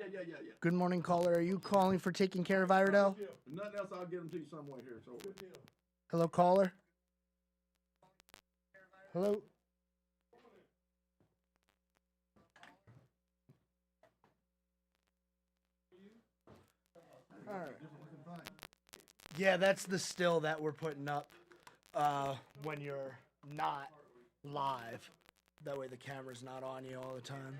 Yeah. Good morning, caller. Are you calling for taking care of Iredell? Nothing else, I'll get them to you some way here. So. Hello, caller? Hello? All right. Yeah, that's the still that we're putting up when you're not live. That way the camera's not on you all the time.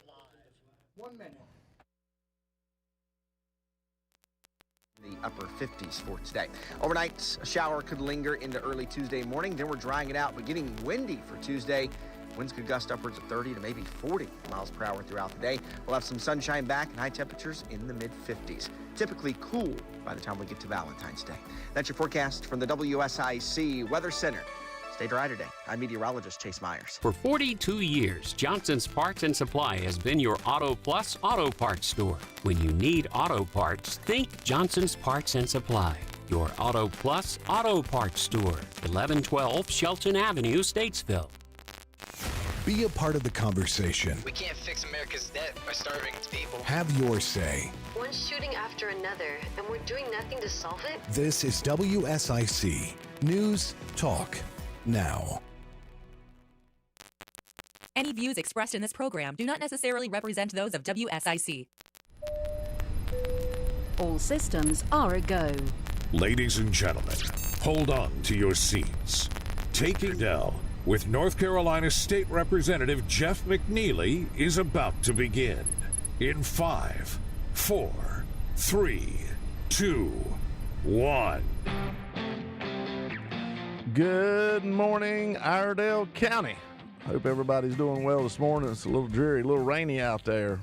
Live. 1 minute. The upper 50s for today. Overnight, a shower could linger into early Tuesday morning. Then we're drying it out, but getting windy for Tuesday. Winds could gust upwards of 30 to maybe 40 miles per hour throughout the day. We'll have some sunshine back and high temperatures in the mid-50s. Typically cool by the time we get to Valentine's Day. That's your forecast from the WSIC Weather Center. Stay dry today. I'm meteorologist Chase Myers. For 42 years, Johnson's Parts and Supply has been your Auto Plus auto parts store. When you need auto parts, think Johnson's Parts and Supply. Your Auto Plus auto parts store. 1112 Shelton Avenue, Statesville. Be a part of the conversation. We can't fix America's debt by starving its people. Have your say. One shooting after another, and we're doing nothing to solve it? This is WSIC. News Talk Now. Any views expressed in this program do not necessarily represent those of WSIC. All systems are a go. Ladies and gentlemen, hold on to your seats. Taking Iredell with North Carolina State Representative Jeff McNeely is about to begin. In 5, 4, 3, 2, 1. Good morning, Iredell County. Hope everybody's doing well this morning. It's a little dreary, a little rainy out there.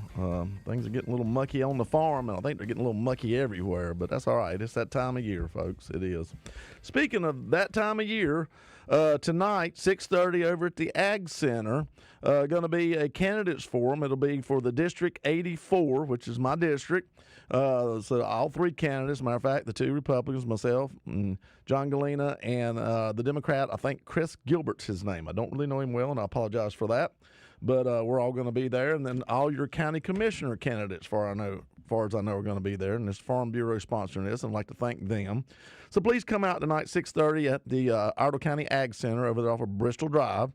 Things are getting a little mucky on the farm, and I think they're getting a little mucky everywhere, but that's all right. It's that time of year, folks. It is. Speaking of that time of year, tonight, 6:30 over at the Ag Center, going to be a candidates forum. It'll be for the District 84, which is my district. So all three candidates, matter of fact, the two Republicans, myself, and John Galena, and the Democrat, I think Chris Gilbert's his name. I don't really know him well, and I apologize for that. But we're all going to be there, and then all your county commissioner candidates, far as I know, are going to be there. And this Farm Bureau sponsoring this, and I'd like to thank them. So please come out tonight, 6:30 at the Iredell County Ag Center over there off of Bristol Drive,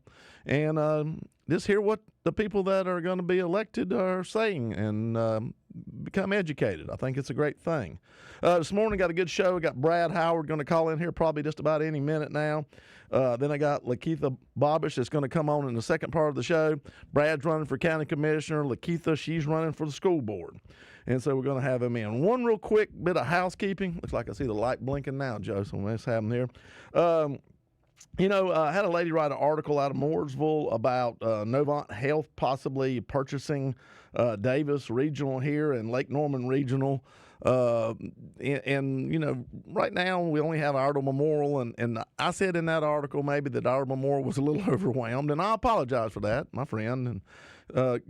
and just hear what the people that are going to be elected are saying and become educated. I think it's a great thing. This morning got a good show. We got Brad Howard going to call in here probably just about any minute now. Then I got Lakeitha Bobish that's going to come on in the second part of the show. Brad's running for county commissioner. Lakeitha, she's running for the school board. And so we're going to have him in. One real quick bit of housekeeping. Looks like I see the light blinking now, Joe, so let's have him here. I had a lady write an article out of Mooresville about Novant Health possibly purchasing Davis Regional here and Lake Norman Regional. And right now we only have Iredell Memorial, and I said in that article maybe that Iredell Memorial was a little overwhelmed, and I apologize for that. My friend and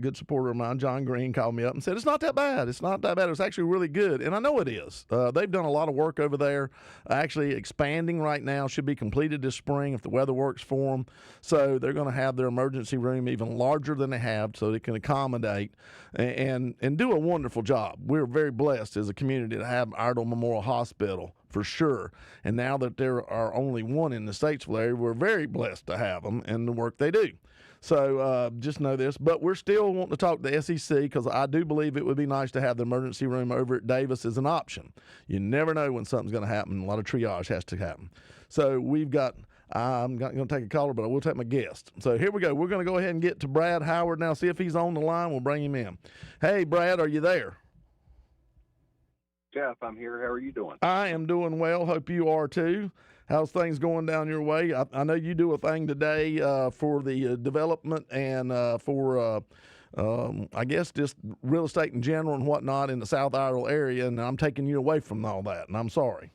good supporter of mine, John Green, called me up and said, it's not that bad. It's not that bad. It's actually really good, and I know it is. They've done a lot of work over there, actually expanding right now, should be completed this spring if the weather works for them. So they're going to have their emergency room even larger than they have so they can accommodate and do a wonderful job. We're very blessed as a community to have Iredell Memorial Hospital for sure. And now that there are only one in the Statesville area, we're very blessed to have them and the work they do. So just know this. But we're still wanting to talk to the SEC because I do believe it would be nice to have the emergency room over at Davis as an option. You never know when something's going to happen. A lot of triage has to happen. So we've got I'm not going to take a caller, but I will take my guest. So here we go. We're going to go ahead and get to Brad Howard now, see if he's on the line. We'll bring him in. Hey, Brad, are you there? Jeff, I'm here. How are you doing? I am doing well. Hope you are too. How's things going down your way? I know you do a thing today for the development and for, I guess, just real estate in general and whatnot in the South Iredell area, and I'm taking you away from all that, and I'm sorry.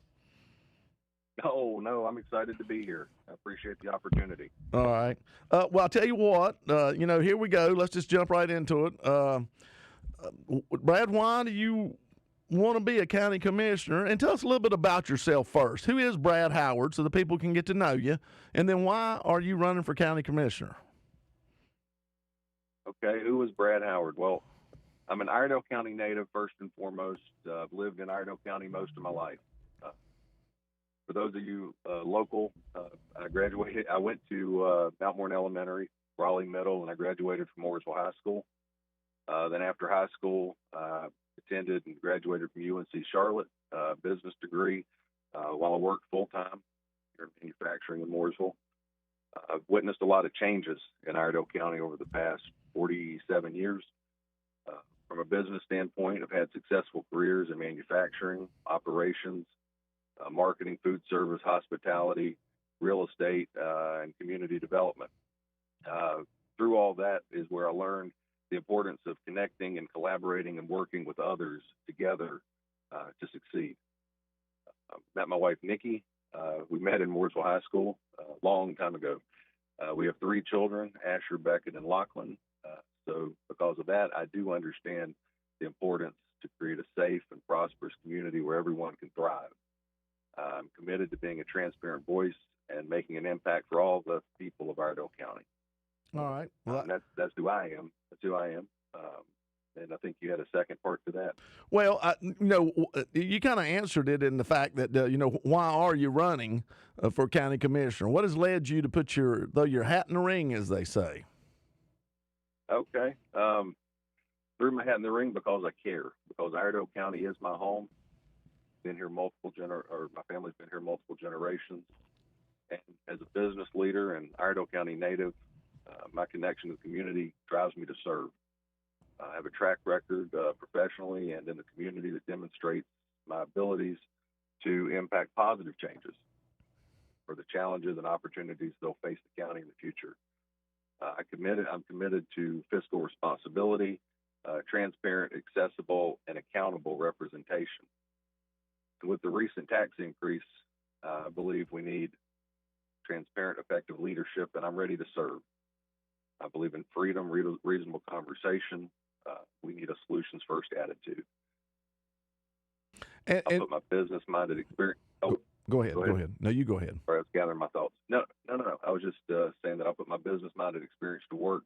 Oh, no, I'm excited to be here. I appreciate the opportunity. All right. Well, I'll tell you what, here we go. Let's just jump right into it. Brad, why do you want to be a county commissioner? And tell us a little bit about yourself first. Who is Brad Howard so the people can get to know you? And then why are you running for county commissioner? Okay, who was Brad Howard? Well, I'm an Iredell County native first and foremost. I've lived in Iredell County most of my life. For those of you local, I graduated. I went to Mount Morton Elementary, Raleigh Middle, and I graduated from Mooresville High School. Then after high school, attended and graduated from UNC Charlotte, business degree, while I worked full-time here in manufacturing in Mooresville. I've witnessed a lot of changes in Iredell County over the past 47 years. From a business standpoint, I've had successful careers in manufacturing, operations, marketing, food service, hospitality, real estate, and community development. Through all that is where I learned the importance of connecting and collaborating and working with others together to succeed. Met my wife, Nikki. We met in Mooresville High School a long time ago. We have 3 children, Asher, Beckett, and Lachlan. So because of that, I do understand the importance to create a safe and prosperous community where everyone can thrive. I'm committed to being a transparent voice and making an impact for all the people of Iredell County. All right. Well, that's who I am. That's who I am. And I think you had a second part to that. Well, you kind of answered it in the fact that, why are you running for county commissioner? What has led you to put your hat in the ring, as they say? Okay. Threw my hat in the ring because I care, because Iredell County is my home. Been here my family's been here multiple generations. And as a business leader and Iredell County native, my connection to the community drives me to serve. I have a track record professionally and in the community that demonstrates my abilities to impact positive changes for the challenges and opportunities they'll face the county in the future. I'm committed to fiscal responsibility, transparent, accessible, and accountable representation. And with the recent tax increase, I believe we need transparent, effective leadership, and I'm ready to serve. I believe in freedom, reasonable conversation. We need a solutions-first attitude. I'll put my business-minded experience. Oh, go ahead. No, you go ahead. Sorry, I was gathering my thoughts. No. I was just saying that I'll put my business-minded experience to work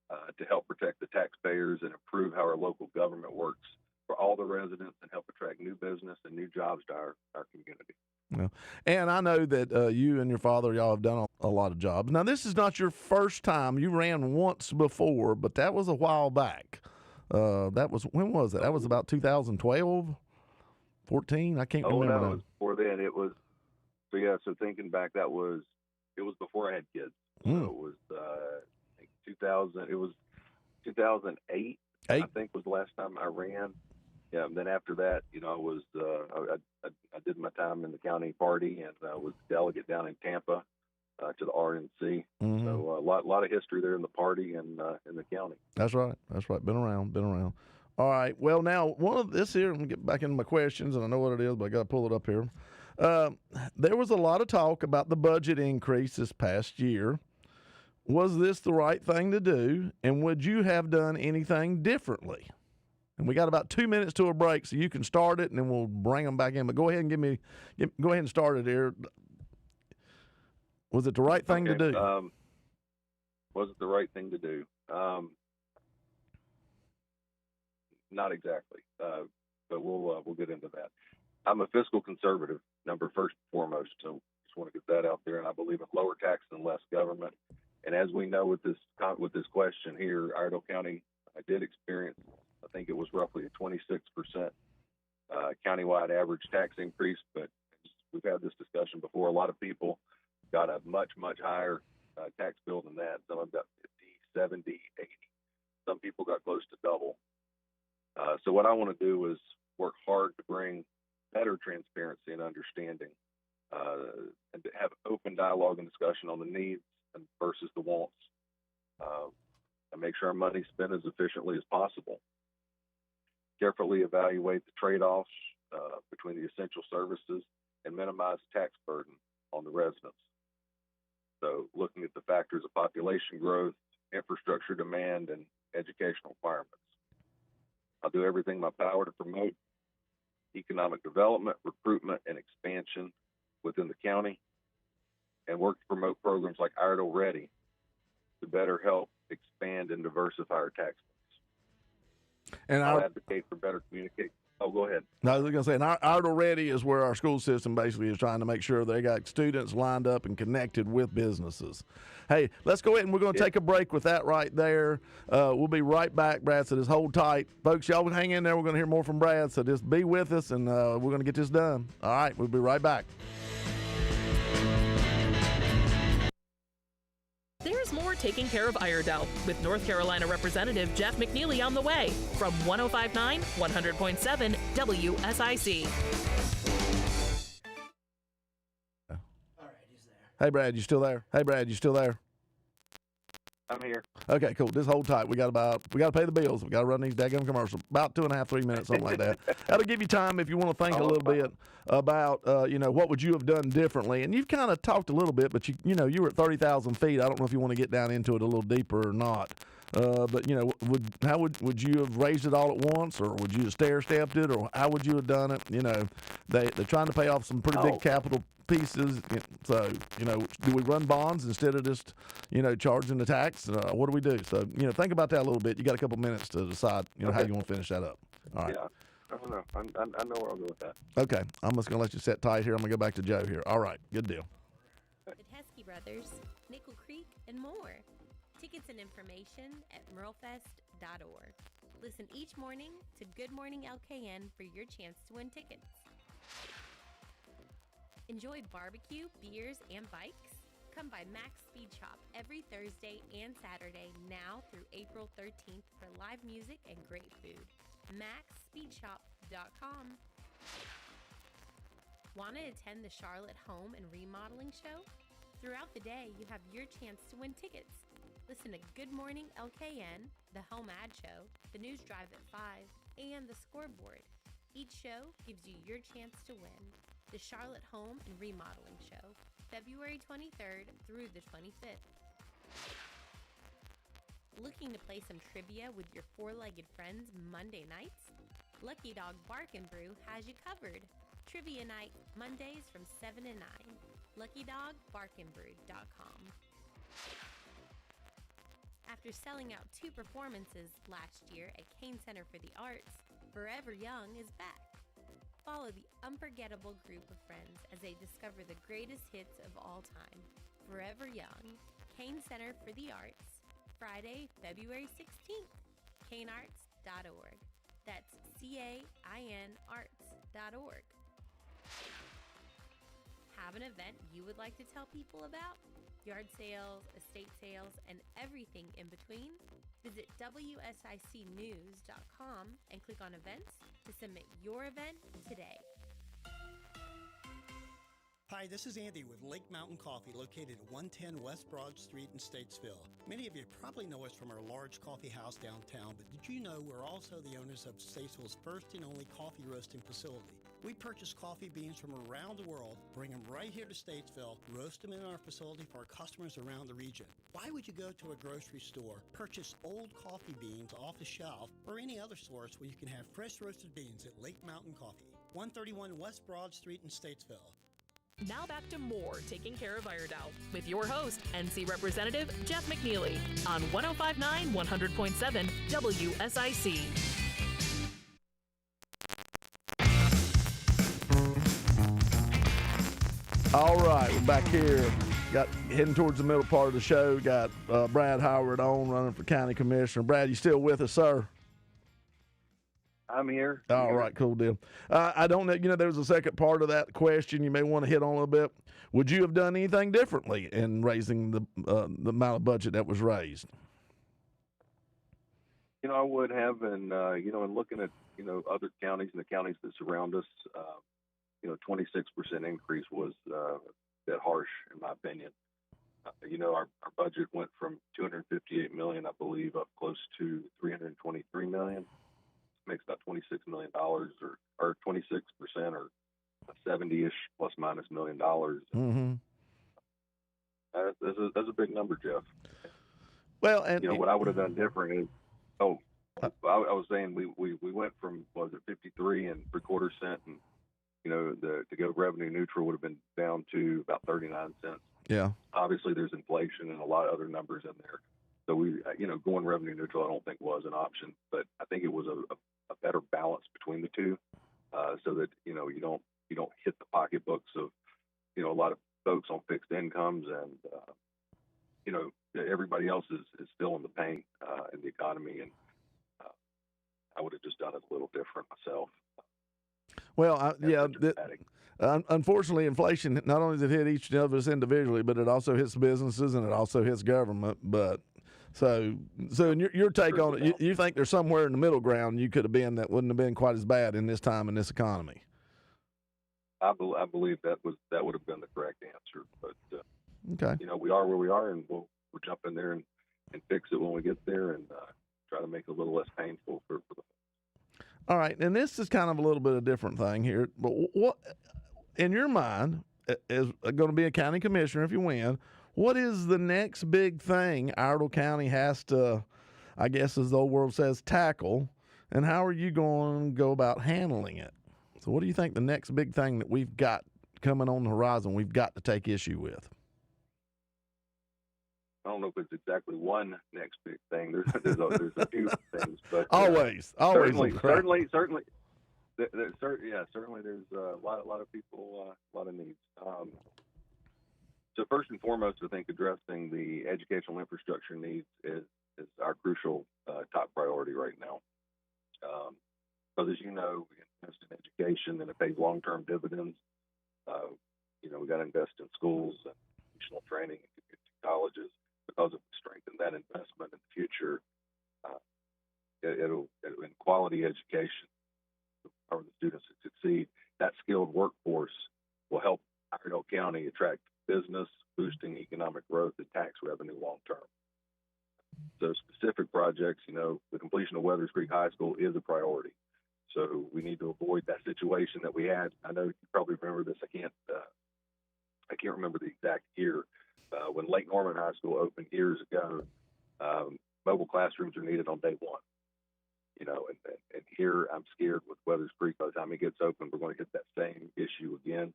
to help protect the taxpayers and improve how our local government works for all the residents and help attract new business and new jobs to our community. Yeah. And I know that you and your father, y'all have done a lot of jobs. Now, this is not your first time. You ran once before, but that was a while back. When was it? That was about 2012, 14? I can't remember. No, it was before then. So thinking back, it was before I had kids. So it was, I think 2000, it was 2008, I think was the last time I ran. Yeah, and then after that, I did my time in the county party and was delegate down in Tampa to the RNC. Mm-hmm. So a lot of history there in the party and in the county. That's right. Been around. All right. Well, now one of this here. Let me get back into my questions, and I know what it is, but I got to pull it up here. There was a lot of talk about the budget increase this past year. Was this the right thing to do, and would you have done anything differently? And we got about 2 minutes to a break, so you can start it, and then we'll bring them back in. But go ahead and go ahead and start it here. Was it the right thing to do? Was it the right thing to do? Not exactly, but we'll get into that. I'm a fiscal conservative, first and foremost, so just want to get that out there. And I believe in lower tax and less government. And as we know with this question here, Iredell County, I did experience, I think it was roughly a 26% countywide average tax increase. But we've had this discussion before. A lot of people got a much, much higher tax bill than that. Some have got 50, 70, 80. Some people got close to double. So what I want to do is work hard to bring better transparency and understanding and to have open dialogue and discussion on the needs versus the wants, and make sure our money's spent as efficiently as possible. Carefully evaluate the trade-offs between the essential services and minimize tax burden on the residents. So looking at the factors of population growth, infrastructure demand, and educational requirements. I'll do everything in my power to promote economic development, recruitment, and expansion within the county, and work to promote programs like Iredell Ready to better help expand and diversify our tax base. And I'll advocate for better communication. Oh, go ahead. No, I was going to say, and Iredell Ready is where our school system basically is trying to make sure they got students lined up and connected with businesses. Hey, let's go ahead and we're going to take a break with that right there. We'll be right back, Brad, so just hold tight. Folks, y'all hang in there. We're going to hear more from Brad, so just be with us, and we're going to get this done. All right, we'll be right back. There's more taking care of Iredell with North Carolina Representative Jeff McNeely on the way from 105.9, 100.7 WSIC. All right, he's there. Hey, Brad, you still there? Hey, Brad, you still there? I'm here. Okay, cool. Just hold tight. We got to pay the bills. We got to run these daggone commercials. About 2.5, 3 minutes, something like that. That'll give you time if you want to think a little bit about, what would you have done differently. And you've kind of talked a little bit, but you were at 30,000 feet. I don't know if you want to get down into it a little deeper or not. But how would you have raised it all at once, or would you have stair-stepped it, or how would you have done it? They're trying to pay off some pretty big capital pieces. So, do we run bonds instead of just, charging the tax? What do we do? So, think about that a little bit. You got a couple minutes to decide, how you want to finish that up. All right. Yeah, I don't know. I know where I'll go with that. Okay. I'm just going to let you sit tight here. I'm going to go back to Joe here. All right. Good deal. The Teskey Brothers, Nickel Creek, and more. Tickets and information at merlefest.org. Listen each morning to Good Morning LKN for your chance to win tickets. Enjoy barbecue, beers, and bikes? Come by Max Speed Shop every Thursday and Saturday now through April 13th for live music and great food. MaxSpeedShop.com. Want to attend the Charlotte Home and Remodeling Show? Throughout the day, you have your chance to win tickets. Listen to Good Morning LKN, the Home Ad Show, the News Drive at 5, and the Scoreboard. Each show gives you your chance to win. The Charlotte Home and Remodeling Show, February 23rd through the 25th. Looking to play some trivia with your four-legged friends Monday nights? Lucky Dog Bark and Brew has you covered. Trivia night, Mondays from 7 to 9. LuckyDogBarkandBrew.com. After selling out 2 performances last year at Kane Center for the Arts, Forever Young is back. Follow the unforgettable group of friends as they discover the greatest hits of all time. Forever Young, Kane Center for the Arts, Friday, February 16th, kanearts.org. That's CAINarts.org. Have an event you would like to tell people about? Yard sales, estate sales, and everything in between? Visit WSICnews.com and click on events to submit your event today. Hi, this is Andy with Lake Mountain Coffee, located at 110 West Broad Street in Statesville. Many of you probably know us from our large coffee house downtown, but did you know we're also the owners of Statesville's first and only coffee roasting facility? We purchase coffee beans from around the world, bring them right here to Statesville, roast them in our facility for our customers around the region. Why would you go to a grocery store, purchase old coffee beans off the shelf, or any other source where you can have fresh roasted beans at Lake Mountain Coffee, 131 West Broad Street in Statesville. Now back to more Taking Care of Iredell with your host, NC Representative Jeff McNeely on 105.9, 100.7 WSIC. All right, we're back here. Got heading towards the middle part of the show. Got Brad Howard on, running for county commissioner. Brad, you still with us, sir? I'm here. All right, cool deal. I don't know. There was a second part of that question you may want to hit on a little bit. Would you have done anything differently in raising the amount of budget that was raised? I would have, and and looking at other counties and the counties that surround us, 26% increase was a bit harsh in my opinion. Our budget went from $258 million, I believe, up close to $323 million. Makes about $26 million, or 26%, or 70-ish plus minus $1 million. Mm-hmm. That's a big number, Jeff. Well, and what I would have done different is, I was saying we went from 53 and 3/4 cent, and to go revenue neutral would have been down to about 39 cents. Yeah. Obviously, there's inflation and a lot of other numbers in there. So we, going revenue neutral, I don't think was an option, but I think it was a better balance between the two, so that you don't hit the pocketbooks of a lot of folks on fixed incomes, and everybody else is still in the pain in the economy, and I would have just done it a little different myself. Well, unfortunately, inflation not only does it hit each of us individually, but it also hits businesses and it also hits government. But so in your take on it, you think there's somewhere in the middle ground you could have been that wouldn't have been quite as bad in this time in this economy? I believe that would have been the correct answer. But okay, we are where we are, and we'll jump in there and fix it when we get there, and try to make it a little less painful for the. All right, and this is kind of a little bit of a different thing here, but what, in your mind, is going to be a county commissioner if you win, what is the next big thing Iredell County has to, I guess as the old world says, tackle, and how are you going to go about handling it? So what do you think the next big thing that we've got coming on the horizon we've got to take issue with? I don't know if it's exactly one next big thing. There's a few things, but always certainly there's a lot of people, a lot of needs. So first and foremost, I think addressing the educational infrastructure needs is our crucial top priority right now. Because as you know, we invest in education and it pays long-term dividends. We got to invest in schools and vocational training and community colleges, because if we strengthen that investment in the future, it'll in quality education for the students to succeed. That skilled workforce will help Iredell County attract business, boosting economic growth and tax revenue long term. So specific projects, the completion of Weathers Creek High School is a priority. So we need to avoid that situation that we had. I know you probably remember this. I can't remember the exact year. When Lake Norman High School opened years ago, mobile classrooms are needed on day one. And here I'm scared with Weathers Creek. By the time it gets open, we're going to hit that same issue again,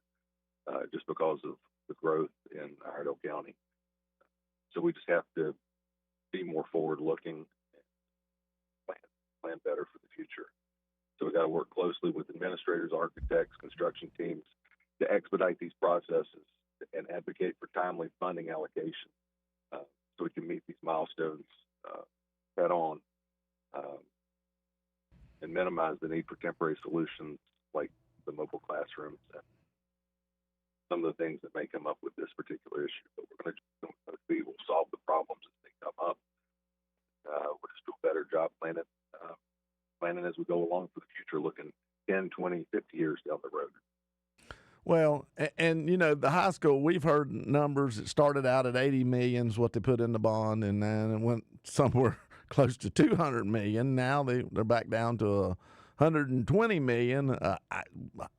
just because of the growth in Iredell County. So we just have to be more forward-looking and plan better for the future. So we got to work closely with administrators, architects, construction teams to expedite these processes and advocate for timely funding allocation, so we can meet these milestones head on, and minimize the need for temporary solutions like the mobile classrooms and some of the things that may come up with this particular issue. But we're going to we will solve the problems as they come up. We'll just do a better job planning as we go along for the future, looking 10, 20, 50 years down the road. Well, and the high school, we've heard numbers that started out at 80 million is what they put in the bond, and then it went somewhere close to 200 million. Now they're back down to 120 million.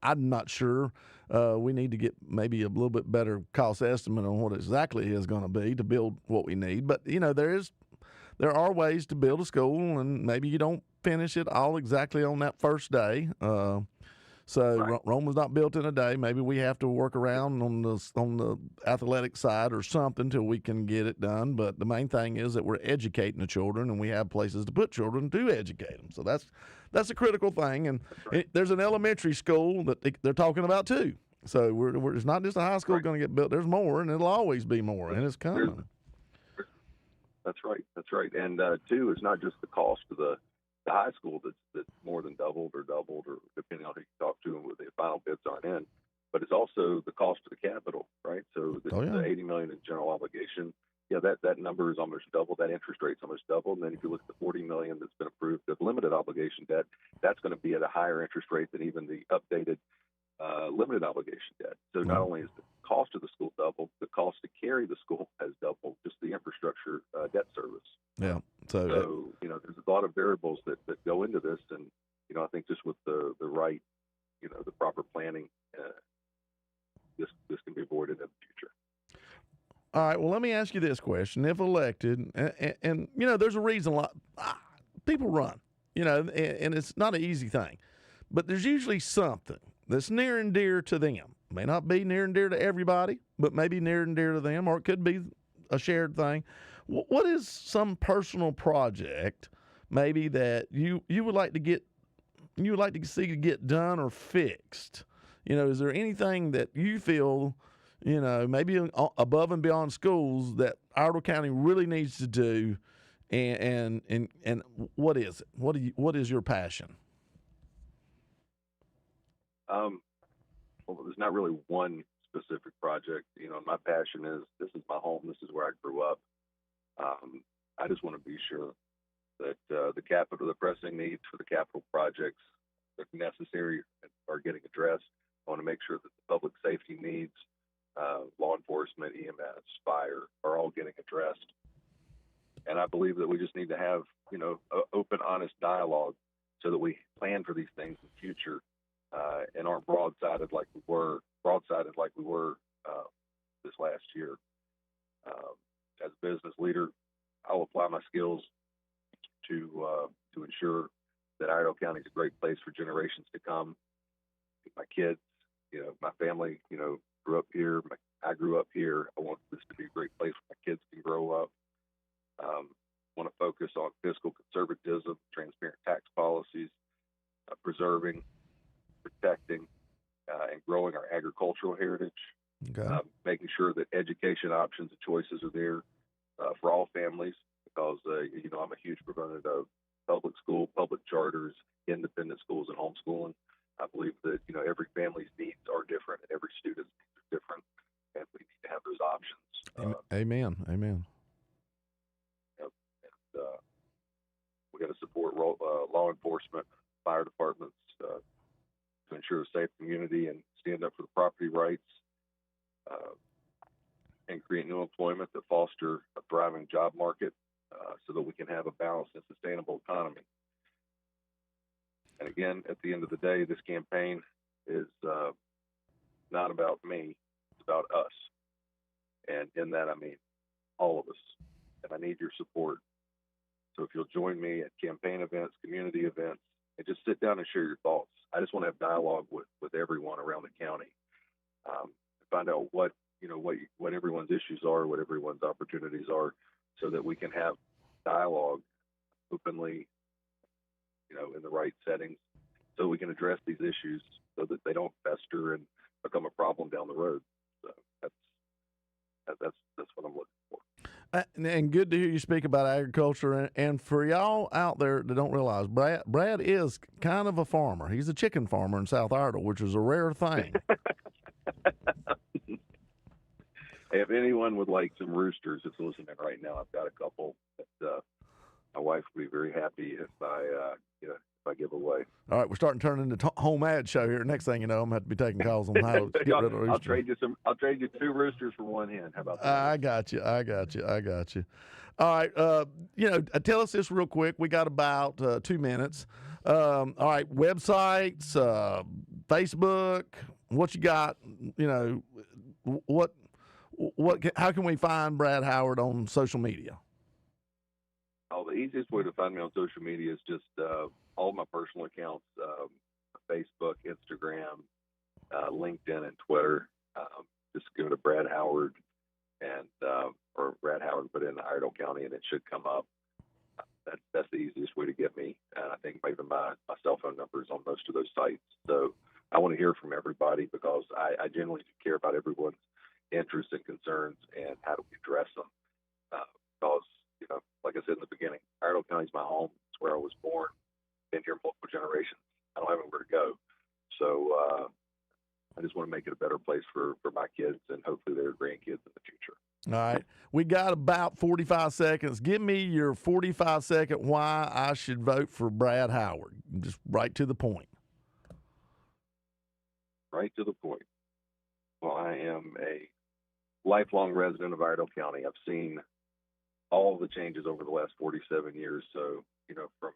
I'm not sure. We need to get maybe a little bit better cost estimate on what exactly it is going to be to build what we need. But there are ways to build a school, and maybe you don't finish it all exactly on that first day. So right. Rome was not built in a day. Maybe we have to work around on the athletic side or something till we can get it done. But the main thing is that we're educating the children, and we have places to put children to educate them. So that's a critical thing. And right. There's an elementary school that they're talking about too. So it's not just a high school right. going to get built. There's more, and it'll always be more, and it's coming. That's right. And two, it's not just the cost of the high school that's more than doubled, or depending on who you talk to and what the final bids aren't in, but it's also the cost of the capital, right? So the 80 million in general obligation, that number is almost double. That interest rate's almost doubled. And then if you look at the 40 million that's been approved of limited obligation debt, that's going to be at a higher interest rate than even the updated limited obligation debt. So not only is the cost of the school doubled, the cost to carry the school has doubled, just the infrastructure debt service. Yeah. So there's a lot of variables that go into this, and I think just with the right, the proper planning, this can be avoided in the future. All right. Well, let me ask you this question: if elected, and there's a reason a lot people run, and it's not an easy thing, but there's usually something that's near and dear to them. May not be near and dear to everybody, but maybe near and dear to them, or it could be a shared thing. what is some personal project maybe that you would like to see get done or fixed? Is there anything that you feel, maybe above and beyond schools that Iredell County really needs to do, and what is it? What is your passion? Well, there's not really one specific project. My passion is, this is my home. This is where I grew up. I just want to be sure that the pressing needs for the capital projects that are necessary are getting addressed. I want to make sure that the public safety needs, law enforcement, EMS, fire, are all getting addressed. And I believe that we just need to have, open, honest dialogue so that we plan for these things in the future, and aren't broadsided like we were this last year. As a business leader, I'll apply my skills to ensure that Iredell County is a great place for generations to come. My kids, my family, grew up here. I grew up here. I want this to be a great place where my kids can grow up. Want to focus on fiscal conservatism, transparent tax policies, preserving, protecting, and growing our agricultural heritage. Okay. Making sure that education options and choices are there for all families, because I'm a huge proponent of public school, public charters, independent schools, and homeschooling. I believe that every family's needs are different and every student's needs are different, and we need to have those options. Amen. We got to support law enforcement, fire departments, to ensure a safe community and stand up for the property rights, and create new employment that foster a thriving job market, so that we can have a balanced and sustainable economy. And again, at the end of the day, this campaign is not about me, it's about us. And in that, I mean all of us. And I need your support. So if you'll join me at campaign events, community events, and just sit down and share your thoughts. I just want to have dialogue with everyone around the county, find out what everyone's issues are, what everyone's opportunities are, so that we can have dialogue openly, in the right settings, so we can address these issues so that they don't fester and become a problem down the road. So that's what I'm looking for. And good to hear you speak about agriculture. And for y'all out there that don't realize, Brad is kind of a farmer. He's a chicken farmer in South Iredell, which is a rare thing. If anyone would like some roosters that's listening right now, I've got a couple that my wife would be very happy if I give away. All right, we're starting to turn into home ad show here. Next thing you know, I'm going to have to be taking calls on how to get rid of roosters. I'll trade you 2 roosters for 1 hen. How about that? I got you. All right, tell us this real quick. We got about 2 minutes. All right, websites, Facebook, what you got? How can we find Brad Howard on social media? Oh, the easiest way to find me on social media is just all my personal accounts, Facebook, Instagram, LinkedIn, and Twitter. Just go to Brad Howard or Brad Howard, put in Iredell County, and it should come up. That's the easiest way to get me. And I think maybe my cell phone number is on most of those sites. So I want to hear from everybody, because I genuinely care about everyone's interests and concerns and how do we address them. Because, like I said in the beginning, Iredell County is my home. It's where I was born. Been here multiple generations. I don't have anywhere to go. So I just want to make it a better place for my kids and hopefully their grandkids in the future. All right. We got about 45 seconds. Give me your 45-second why I should vote for Brad Howard. Just right to the point. Right to the point. Well, I am a lifelong resident of Iredell County. I've seen all the changes over the last 47 years. So, from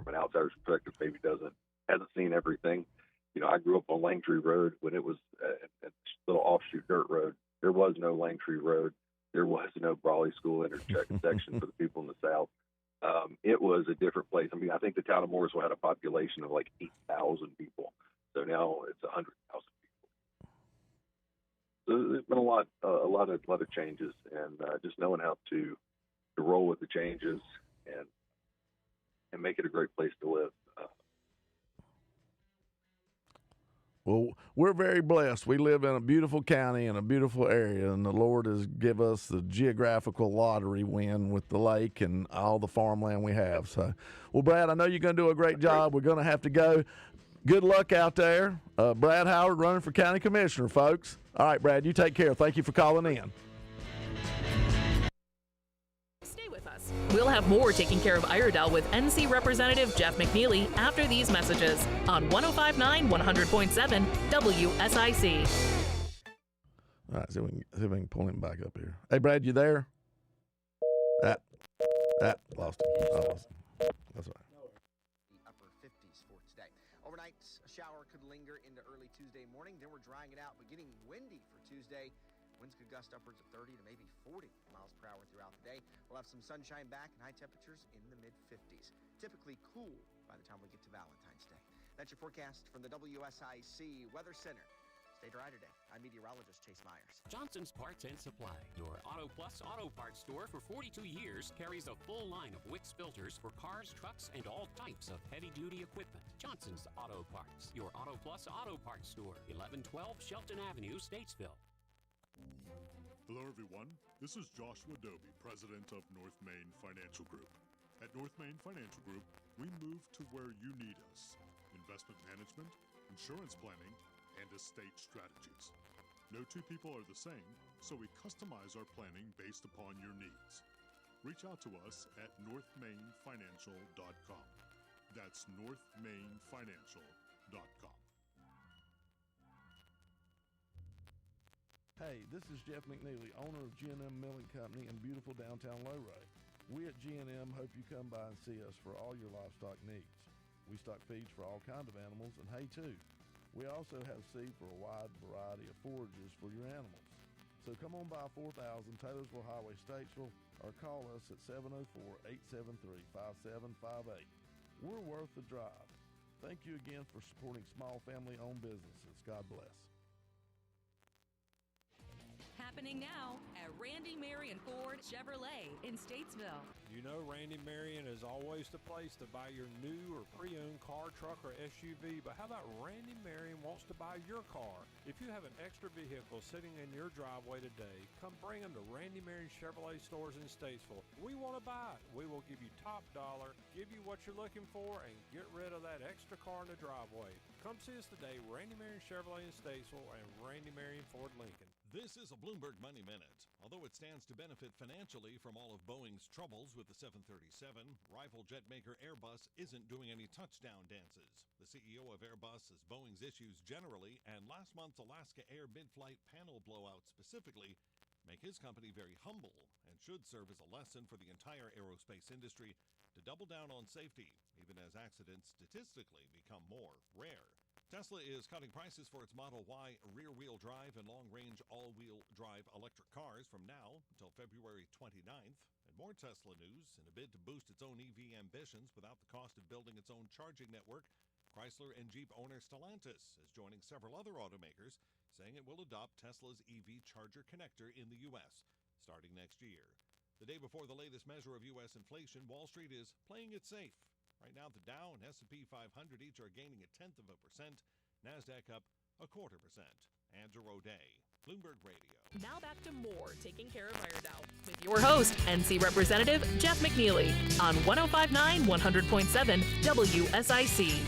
an outsider's perspective, maybe hasn't seen everything. I grew up on Langtree Road when it was a little offshoot dirt road. There was no Langtree Road. There was no Brawley School intersection for the people in the South. It was a different place. I mean, I think the town of Mooresville had a population of like 8,000 people. So now it's 100,000 people. So there's been a lot of changes, and just knowing how to roll with the changes and make it a great place to live. Well, we're very blessed. We live in a beautiful county in a beautiful area, and the Lord has given us the geographical lottery win with the lake and all the farmland we have. So, well, Brad, I know you're going to do a great job. We're going to have to go. Good luck out there. Brad Howard running for county commissioner, folks. All right, Brad, you take care. Thank you for calling in. Stay with us. We'll have more Taking Care of Iredell with NC Representative Jeff McNeely after these messages on 105.9 100.7 WSIC. All right, see if we can pull him back up here. Hey, Brad, you there? Lost him. I lost him. That's all right. The upper 50s for today. Overnight, a shower could linger into early Tuesday morning. Then we're drying it out, but getting windy for Tuesday. Winds could gust upwards of 30 to maybe 40 miles per hour throughout the day. We'll have some sunshine back and high temperatures in the mid-50s. Typically cool by the time we get to Valentine's Day. That's your forecast from the WSIC Weather Center. Stay dry today. I'm meteorologist Chase Myers. Johnson's Parts and Supply, your Auto Plus auto parts store for 42 years, carries a full line of Wix filters for cars, trucks, and all types of heavy-duty equipment. Johnson's Auto Parts, your Auto Plus auto parts store, 1112 Shelton Avenue, Statesville. Hello, everyone. This is Joshua Doby, president of North Main Financial Group. At North Main Financial Group, we move to where you need us. Investment management, insurance planning, and estate strategies. No two people are the same, so we customize our planning based upon your needs. Reach out to us at northmainfinancial.com. That's northmainfinancial.com. Hey, this is Jeff McNeely, owner of G&M Milling Company in beautiful downtown Lowray. We at G&M hope you come by and see us for all your livestock needs. We stock feeds for all kinds of animals and hay too. We also have seed for a wide variety of forages for your animals. So come on by 4000 Taylorsville Highway, Statesville, or call us at 704-873-5758. We're worth the drive. Thank you again for supporting small family-owned businesses. God bless. Happening now at Randy Marion Ford Chevrolet in Statesville. You know Randy Marion is always the place to buy your new or pre-owned car, truck, or SUV, but how about Randy Marion wants to buy your car? If you have an extra vehicle sitting in your driveway today, come bring them to Randy Marion Chevrolet stores in Statesville. We want to buy it. We will give you top dollar, give you what you're looking for, and get rid of that extra car in the driveway. Come see us today, Randy Marion Chevrolet in Statesville and Randy Marion Ford Lincoln. This is a Bloomberg Money Minute. Although it stands to benefit financially from all of Boeing's troubles with the 737, rival jet maker Airbus isn't doing any touchdown dances. The CEO of Airbus says Boeing's issues generally and last month's Alaska Air mid-flight panel blowout specifically make his company very humble and should serve as a lesson for the entire aerospace industry to double down on safety, even as accidents statistically become more rare. Tesla is cutting prices for its Model Y rear-wheel drive and long-range all-wheel drive electric cars from now until February 29th. And more Tesla news. In a bid to boost its own EV ambitions without the cost of building its own charging network, Chrysler and Jeep owner Stellantis is joining several other automakers, saying it will adopt Tesla's EV charger connector in the U.S. starting next year. The day before the latest measure of U.S. inflation, Wall Street is playing it safe. Right now, the Dow and S&P 500 each are gaining 0.1%. NASDAQ up 0.25%. Andrew O'Day, Bloomberg Radio. Now back to more Taking Care of Iredell with your host, NC Representative Jeff McNeely on 105.9 100.7 WSIC.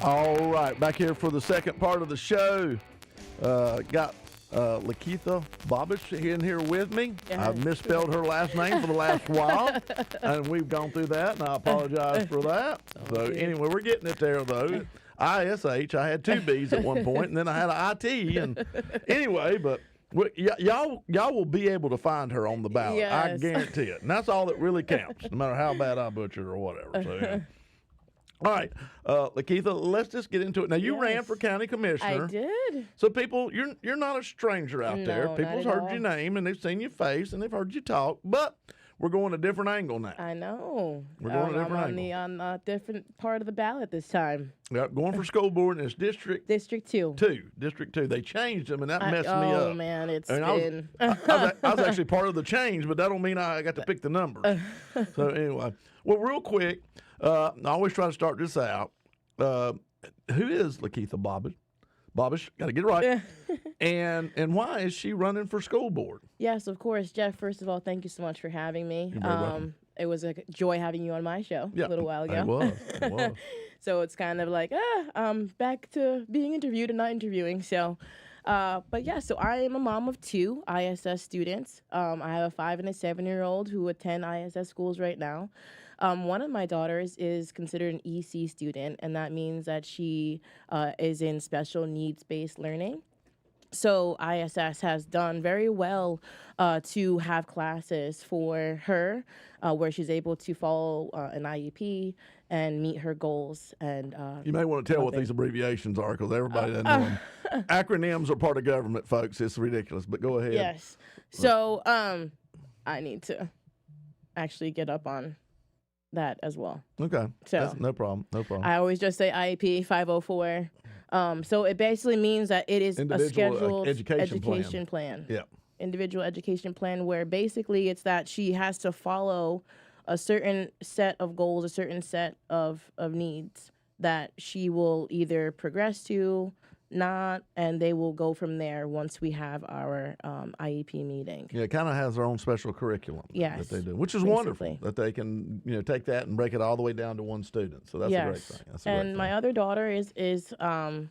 All right, back here for the second part of the show. Got Lakeitha Bobish in here with me. Yes. I've misspelled her last name for the last while, and we've gone through that, and I apologize for that. So anyway, we're getting it there, though. ISH, I had two B's at one point, and then I had an IT. And anyway, but y'all will be able to find her on the ballot. Yes. I guarantee it. And that's all that really counts, no matter how bad I butchered or whatever. So, yeah. All right, Lakeitha, let's just get into it. Now, you ran for county commissioner. I did. So, people, you're not a stranger out there. No, People's not at heard your all. name, and they've seen your face, and they've heard you talk. But we're going a different angle now. I know. We're going a different I'm angle. on a different part of the ballot this time. Yep, going for school board, and it's District 2. District 2. They changed them, and that messed me up. Oh, man, it's and been... I was actually part of the change, but that don't mean I got to pick the numbers. So anyway, well, real quick, I always try to start this out. Who is Lakeitha Bobbish? Bobbish, got to get it right. and why is she running for school board? Yes, of course. Jeff, first of all, thank you so much for having me. You're very welcome. It was a joy having you on my show a little while ago. It was. So it's kind of like, back to being interviewed and not interviewing. So, but yeah, so I am a mom of 2 ISS students. I have a 5 and a 7-year-old who attend ISS schools right now. One of my daughters is considered an EC student, and that means that she is in special needs-based learning. So ISS has done very well to have classes for her where she's able to follow an IEP and meet her goals. And you may want to tell what these abbreviations are because everybody doesn't know them. Acronyms are part of government, folks. It's ridiculous, but go ahead. Yes. So I need to actually get up on that as well. Okay. So that's no problem. No problem. I always just say IEP 504. So it basically means that it is a scheduled education plan. Yeah. Individual education plan where basically it's that she has to follow a certain set of goals, a certain set of needs that she will either progress to, not, and they will go from there once we have our IEP meeting. Yeah, it kind of has their own special curriculum that they do, which is wonderful that they can take that and break it all the way down to one student. So that's a great thing. That's a great thing. My other daughter is an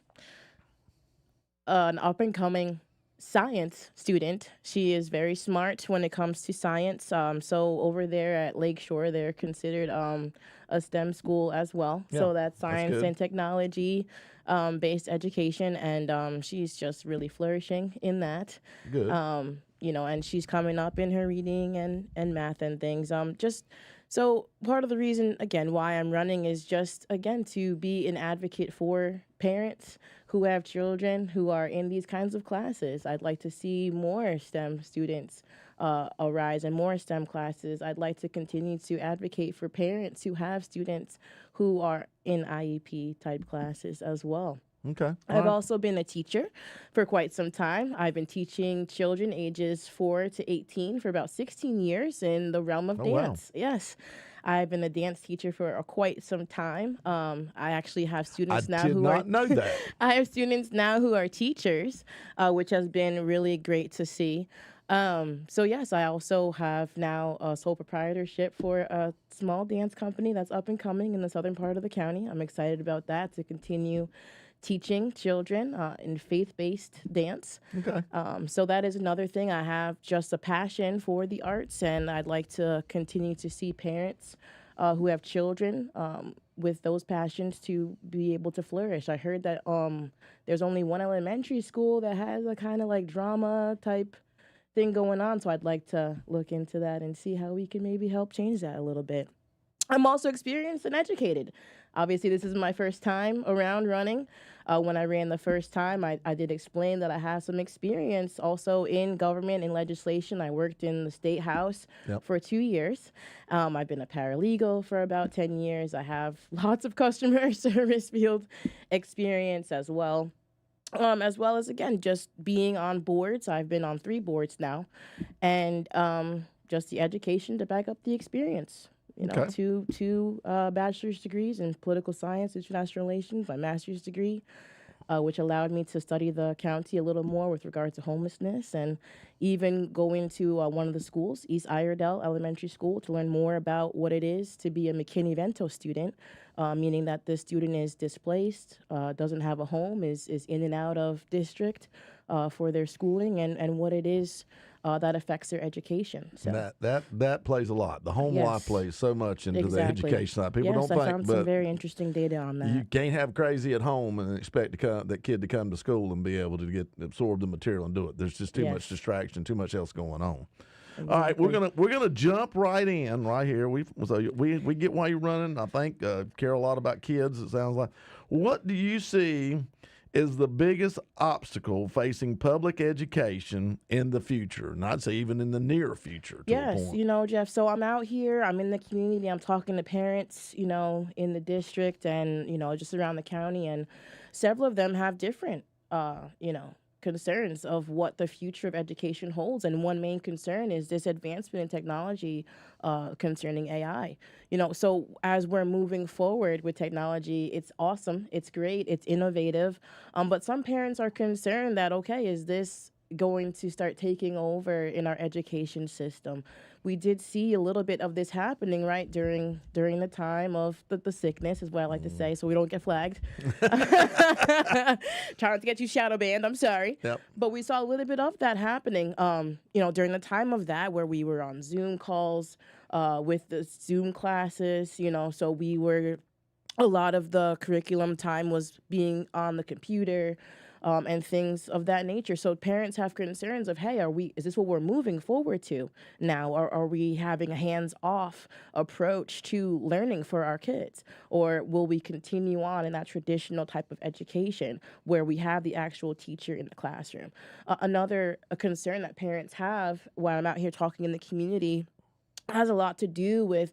up and coming science student. She is very smart when it comes to science. So over there at Lakeshore, they're considered a STEM school as well. Yeah, so that's science and technology based education, and she's just really flourishing in that. Good. And she's coming up in her reading and math and things. So part of the reason, again, why I'm running is just, again, to be an advocate for parents who have children who are in these kinds of classes. I'd like to see more STEM students arise and more STEM classes. I'd like to continue to advocate for parents who have students who are in IEP type classes as well. Okay. I've also been a teacher for quite some time. I've been teaching children ages 4 to 18 for about 16 years in the realm of dance. Wow. Yes. I've been a dance teacher for quite some time. I actually have students now who are... I did not know that. I have students now who are teachers, which has been really great to see. So yes, I also have now a sole proprietorship for a small dance company that's up and coming in the southern part of the county. I'm excited about that, to continue teaching children in faith-based dance. Okay. So that is another thing. I have just a passion for the arts, and I'd like to continue to see parents who have children with those passions to be able to flourish. I heard that there's only one elementary school that has a kind of like drama type thing going on, so I'd like to look into that and see how we can maybe help change that a little bit. I'm also experienced and educated. Obviously, this is my first time around running. When I ran the first time, I did explain that I have some experience also in government and legislation. I worked in the State House for 2 years. I've been a paralegal for about 10 years. I have lots of customer service field experience as well. As well as, again, just being on boards. I've been on 3 boards now. And just the education to back up the experience. Two bachelor's degrees in political science, international relations, my master's degree, which allowed me to study the county a little more with regard to homelessness, and even go into one of the schools, East Iredell Elementary School, to learn more about what it is to be a McKinney-Vento student, meaning that the student is displaced, doesn't have a home, is in and out of district for their schooling, and what it is that affects their education. So that plays a lot. The home life plays so much into the education side. People don't think, I found some very interesting data on that. You can't have crazy at home and expect that kid to come to school and be able to absorb the material and do it. There's just too much distraction, too much else going on. Exactly. All right, we're gonna jump right in right here. We get why you're running. I think care a lot about kids. It sounds like. What do you see is the biggest obstacle facing public education in the future? And I'd say even in the near future. To a Yes, point. you know, Jeff, so I'm out here, I'm in the community, I'm talking to parents, you know, in the district and, you know, just around the county, and several of them have different, you know, concerns of what the future of education holds. And one main concern is this advancement in technology concerning AI. You know, so as we're moving forward with technology, it's awesome, it's great, it's innovative, but some parents are concerned that, okay, is this going to start taking over in our education system? We did see a little bit of this happening, right, during the time of the sickness, is what I like to say, so we don't get flagged. Trying to get you shadow banned, I'm sorry. Yep. But we saw a little bit of that happening, you know, during the time of that, where we were on Zoom calls with the Zoom classes, you know, so we were, a lot of the curriculum time was being on the computer, and things of that nature. So parents have concerns of, hey, is this what we're moving forward to now? Or are we having a hands-off approach to learning for our kids? Or will we continue on in that traditional type of education where we have the actual teacher in the classroom? Another concern that parents have while I'm out here talking in the community has a lot to do with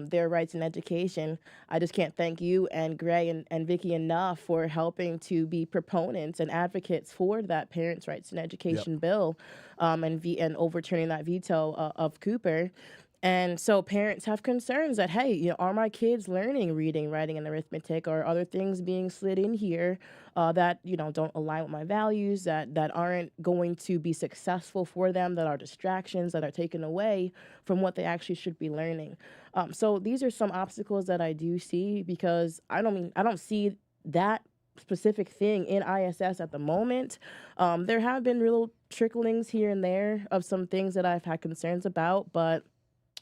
their rights in education. I just can't thank you and Gray and Vicky enough for helping to be proponents and advocates for that parents' rights in education bill, and overturning that veto of Cooper. And so parents have concerns that, hey, you know, are my kids learning reading, writing, and arithmetic, or other things being slid in here that, you know, don't align with my values, that aren't going to be successful for them, that are distractions, that are taken away from what they actually should be learning. So these are some obstacles that I do see, because I don't see that specific thing in ISS at the moment. There have been real tricklings here and there of some things that I've had concerns about, but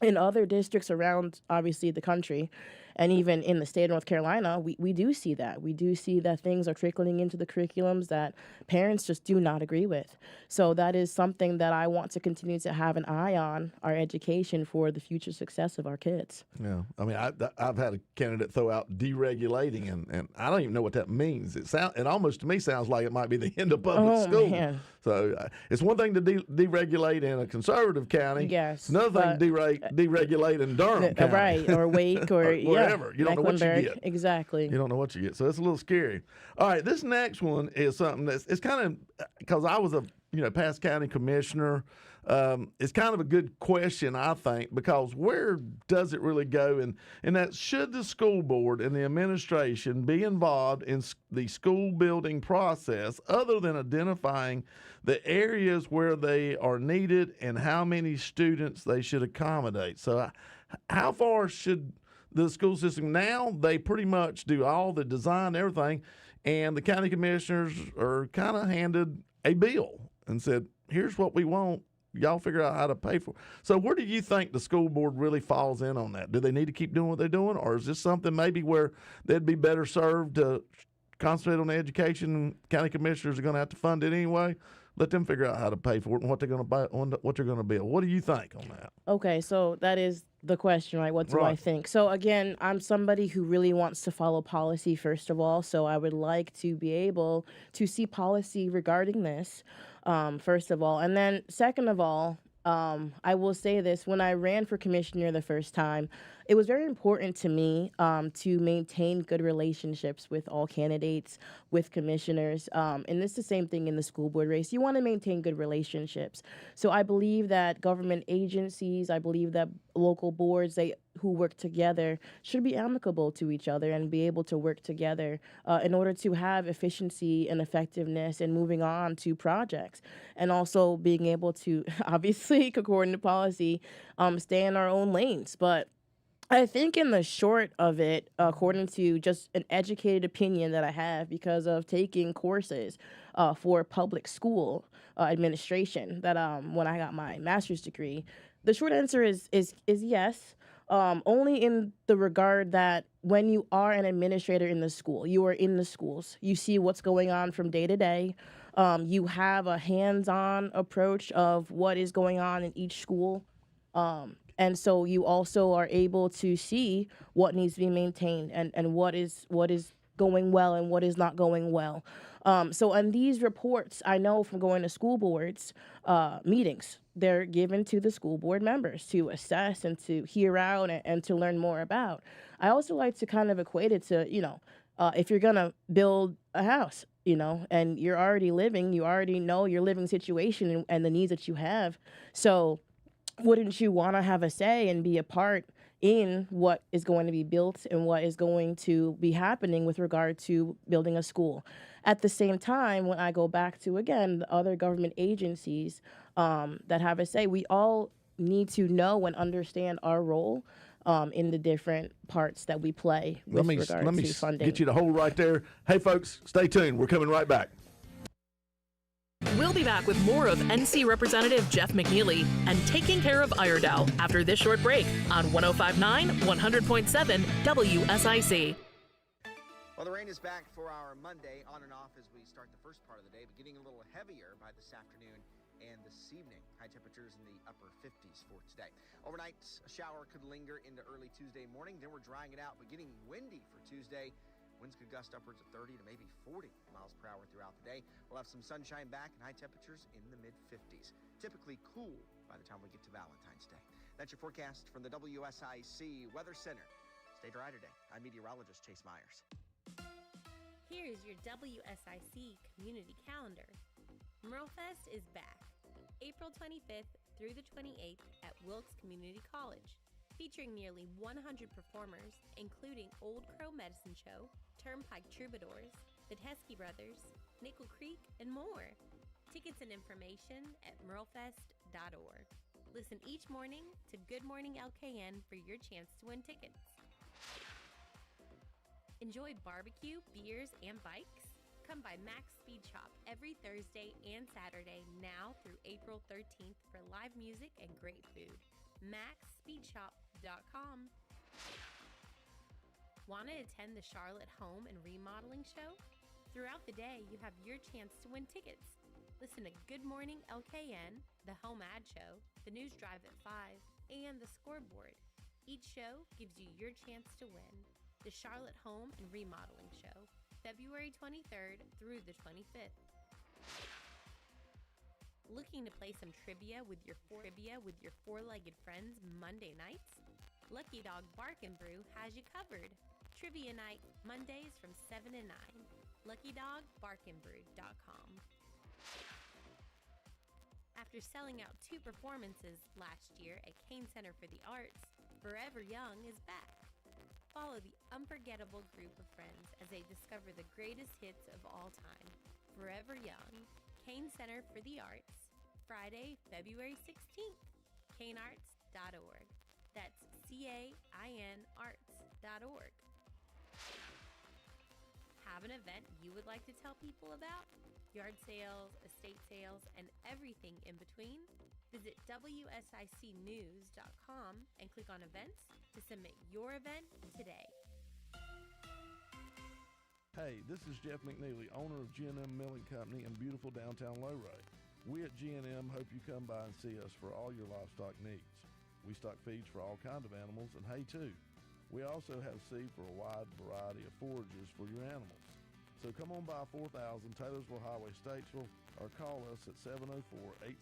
in other districts around, obviously, the country, and even in the state of North Carolina, we do see that. We do see that things are trickling into the curriculums that parents just do not agree with. So that is something that I want to continue to have an eye on, our education for the future success of our kids. Yeah, I mean, I've had a candidate throw out deregulating, and I don't even know what that means. It almost to me sounds like it might be the end of public school. Man. So it's one thing to deregulate in a conservative county. Yes, it's another thing to deregulate in Durham County. Right, or Wake, or wherever. You don't know what you get. Exactly. You don't know what you get. So it's a little scary. All right, this next one is something it's kind of, because I was a past county commissioner. It's kind of a good question, I think, because where does it really go? And that, should the school board and the administration be involved in the school building process, other than identifying the areas where they are needed and how many students they should accommodate? So how far should the school system, now they pretty much do all the design, everything, and the county commissioners are kind of handed a bill and said, here's what we want. Y'all figure out how to pay for it. So where do you think the school board really falls in on that? Do they need to keep doing what they're doing, or is this something maybe where they'd be better served to concentrate on the education? County commissioners are going to have to fund it anyway. Let them figure out how to pay for it and what they're going to buy, what they're going to build. What do you think on that? Okay, so that is the question, right? What do I think? So again, I'm somebody who really wants to follow policy, first of all. So I would like to be able to see policy regarding this, first of all. And then second of all, I will say this, when I ran for commissioner the first time, it was very important to me to maintain good relationships with all candidates, with commissioners. And it's the same thing in the school board race. You want to maintain good relationships. So I believe that government agencies, I believe that local boards, who work together should be amicable to each other and be able to work together in order to have efficiency and effectiveness and moving on to projects. And also being able to, obviously, according to policy, stay in our own lanes. But I think in the short of it, according to just an educated opinion that I have because of taking courses for public school administration, that when I got my master's degree, the short answer is yes. Only in the regard that when you are an administrator in the school, you are in the schools, you see what's going on from day to day. You have a hands-on approach of what is going on in each school. And so you also are able to see what needs to be maintained and what is going well and what is not going well. So on these reports, I know from going to school boards meetings, they're given to the school board members to assess and to hear out and to learn more about. I also like to kind of equate it to, if you're going to build a house, and you're already living, you already know your living situation and the needs that you have. So wouldn't you want to have a say and be a part in what is going to be built and what is going to be happening with regard to building a school? At the same time, when I go back to, again, the other government agencies that have a say, we all need to know and understand our role in the different parts that we play with regard to funding. Get you to hold right there. Hey, folks, stay tuned. We're coming right back. We'll be back with more of NC Representative Jeff McNeely and Taking Care of Iredell after this short break on 105.9, 100.7 WSIC. Well, the rain is back for our Monday, on and off as we start the first part of the day, but getting a little heavier by this afternoon and this evening. High temperatures in the upper 50s for today. Overnight, a shower could linger into early Tuesday morning. Then we're drying it out, but getting windy for Tuesday. Winds could gust upwards of 30 to maybe 40 miles per hour throughout the day. We'll have some sunshine back and high temperatures in the mid-50s. Typically cool by the time we get to Valentine's Day. That's your forecast from the WSIC Weather Center. Stay dry today. I'm meteorologist Chase Myers. Here's your WSIC community calendar. Merlefest is back, April 25th through the 28th at Wilkes Community College, featuring nearly 100 performers, including Old Crow Medicine Show, Turnpike Troubadours, the Teskey Brothers, Nickel Creek, and more. Tickets and information at merlefest.org. Listen each morning to Good Morning LKN for your chance to win tickets. Enjoy barbecue, beers, and bikes? Come by Max Speed Shop every Thursday and Saturday now through April 13th for live music and great food. MaxSpeedShop.com. Want to attend the Charlotte Home and Remodeling Show? Throughout the day, you have your chance to win tickets. Listen to Good Morning LKN, the Home Ad Show, the News Drive at 5, and the Scoreboard. Each show gives you your chance to win. The Charlotte Home and Remodeling Show, February 23rd through the 25th. Looking to play some trivia with your four-legged friends Monday nights? Lucky Dog Bark and Brew has you covered. Trivia night Mondays from 7 to 9. LuckyDogBarkandBrew.com. After selling out 2 performances last year at Kane Center for the Arts, Forever Young is back. Follow the unforgettable group of friends as they discover the greatest hits of all time. Forever Young, Kane Center for the Arts, Friday, February 16th, kanearts.org. That's CAINarts.org. Have an event you would like to tell people about? Yard sales, estate sales, and everything in between? Visit WSICnews.com and click on events to submit your event today. Hey, this is Jeff McNeely, owner of G&M Milling Company in beautiful downtown Lowray. We at G&M hope you come by and see us for all your livestock needs. We stock feeds for all kinds of animals and hay too. We also have seed for a wide variety of forages for your animals. So come on by 4000 Taylorsville Highway, Statesville, or call us at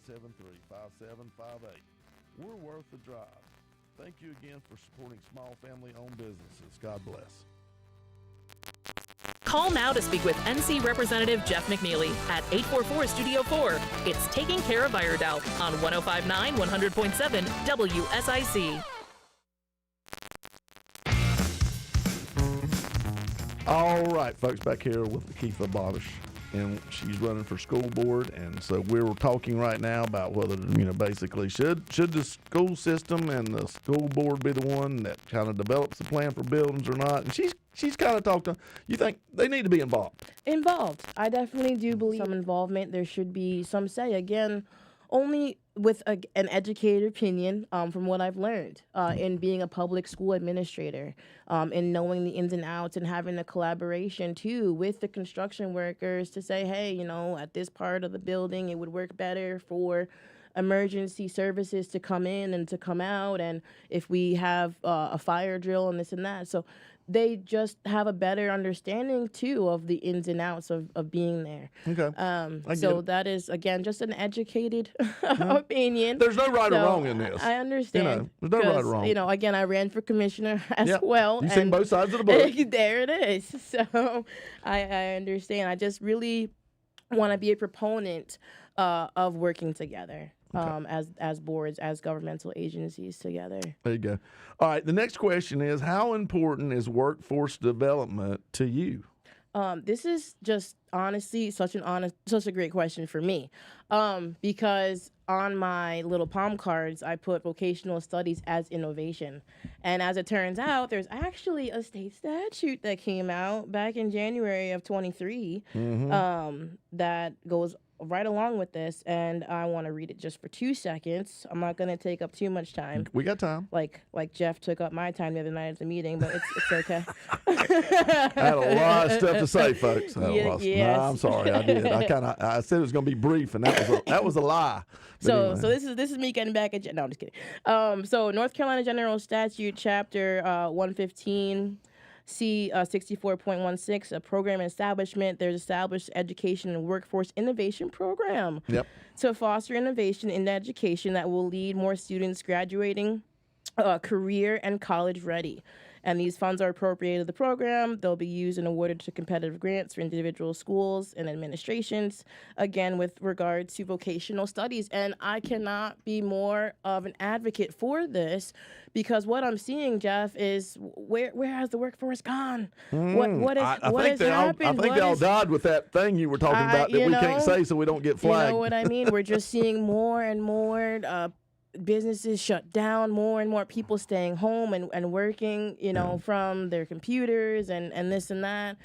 704-873-5758. We're worth the drive. Thank you again for supporting small family-owned businesses. God bless. Call now to speak with NC Representative Jeff McNeely at 844 Studio 4. It's Taking Care of Iredell on 105.9, 100.7 WSIC. All right, folks, back here with Lakeitha Bodish, and she's running for school board, and so we're talking right now about whether, basically should the school system and the school board be the one that kind of develops the plan for buildings or not, and she's kind of talked to, you think they need to be involved? I definitely do believe some involvement. There should be some say. Again, only with an educated opinion from what I've learned in being a public school administrator and knowing the ins and outs and having a collaboration, too, with the construction workers to say, hey, at this part of the building, it would work better for emergency services to come in and to come out, and if we have a fire drill and this and that. So they just have a better understanding too of the ins and outs of being there. Okay. So that is again just an educated opinion. There's no right or So wrong in this. I understand. There's no right or 'cause, wrong. Again, I ran for commissioner as well. You've seen both sides of the book. There it is. So I understand. I just really want to be a proponent of working together. As boards, as governmental agencies together. There you go. All right. The next question is, how important is workforce development to you? This is just honestly such a great question for me, because on my little palm cards I put vocational studies as innovation, and as it turns out, there's actually a state statute that came out back in January of 23 that goes right along with this, and I want to read it just for 2 seconds. I'm not going to take up too much time. We got time. Like Jeff took up my time the other night at the meeting, but it's okay. I had a lot of stuff to say, folks. Yes. No, I'm sorry, I did. I said it was going to be brief, and that was a lie. But So anyway. so this is me getting back at no, I'm just kidding. So North Carolina General Statute Chapter 115. C 64.16, a program establishment. There's established education and workforce innovation program to foster innovation in education that will lead more students graduating career and college ready. And these funds are appropriated to the program. They'll be used and awarded to competitive grants for individual schools and administrations, again, with regard to vocational studies. And I cannot be more of an advocate for this, because what I'm seeing, Jeff, is where has the workforce gone? What has happened? I think they all died with that thing you were talking about that we can't say so we don't get flagged. You know what I mean? We're just seeing more and more businesses shut down, more and more people staying home and working, from their computers and this and that.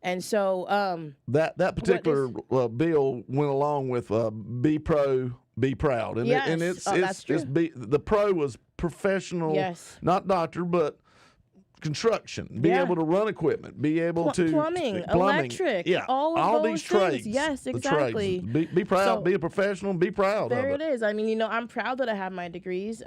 And so that particular bill went along with Be Pro, Be Proud, and that's true. The pro was professional, not doctor, but construction, be able to run equipment, be able to plumbing, electric, all of those these things. trades. Yes, exactly. Be proud, be a professional, be proud. There of it is. I mean, I'm proud that I have my degrees.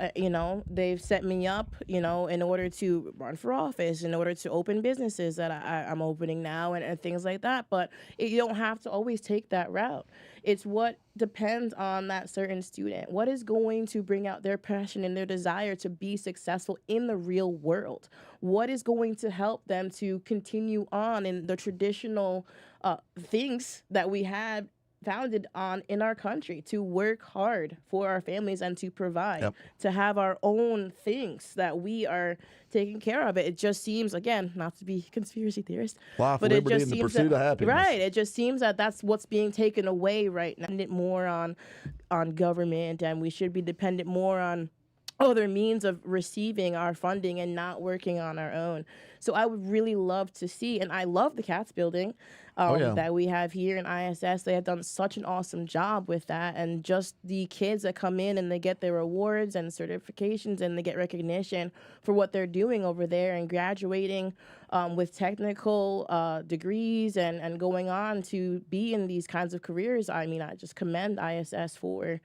They've set me up, in order to run for office, in order to open businesses that I'm opening now and things like that. But you don't have to always take that route. It's what depends on that certain student. What is going to bring out their passion and their desire to be successful in the real world? What is going to help them to continue on in the traditional things that we had founded on in our country, to work hard for our families and to provide, to have our own things that we are taking care of. It just seems, again, not to be conspiracy theorist, life, but liberty, it just and the seems pursuit that, of happiness. right, it just seems that that's what's being taken away right now. Dependent more on government, and we should be dependent more on other means of receiving our funding and not working on our own. So I would really love to see, and I love the CATS building that we have here in ISS. They have done such an awesome job with that, and just the kids that come in and they get their awards and certifications and they get recognition for what they're doing over there and graduating with technical degrees and going on to be in these kinds of careers. I mean, I just commend ISS for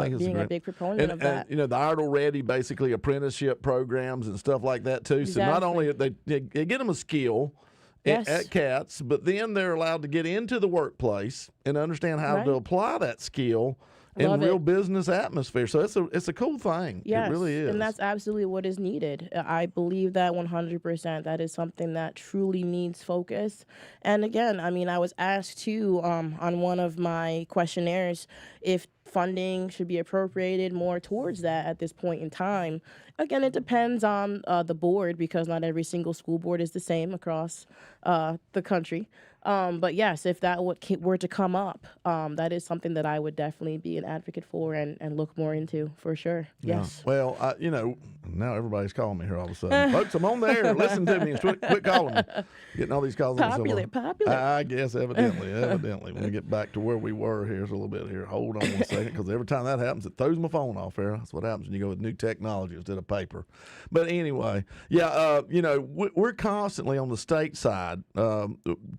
being a big proponent of that. And, the Iredell Ready, basically apprenticeship programs and stuff like that, too. Exactly. So not only they get them a skill at CATS, but then they're allowed to get into the workplace and understand how to apply that skill in real business atmosphere. So it's a cool thing. Yes, it really is. And that's absolutely what is needed. I believe that 100%. That is something that truly needs focus. And again, I mean, I was asked too on one of my questionnaires if funding should be appropriated more towards that at this point in time. Again, it depends on the board, because not every single school board is the same across the country. But yes, if that were to come up, that is something that I would definitely be an advocate for and look more into, for sure. Yes. Well, now everybody's calling me here all of a sudden. Folks, I'm on the air. Listen to me and quit calling me. Getting all these calls. Popular. I guess evidently. When we get back to where we were, here's a little bit here. Hold on one second, because every time that happens, it throws my phone off here. That's what happens when you go with new technology instead of paper. But anyway, we're constantly on the state side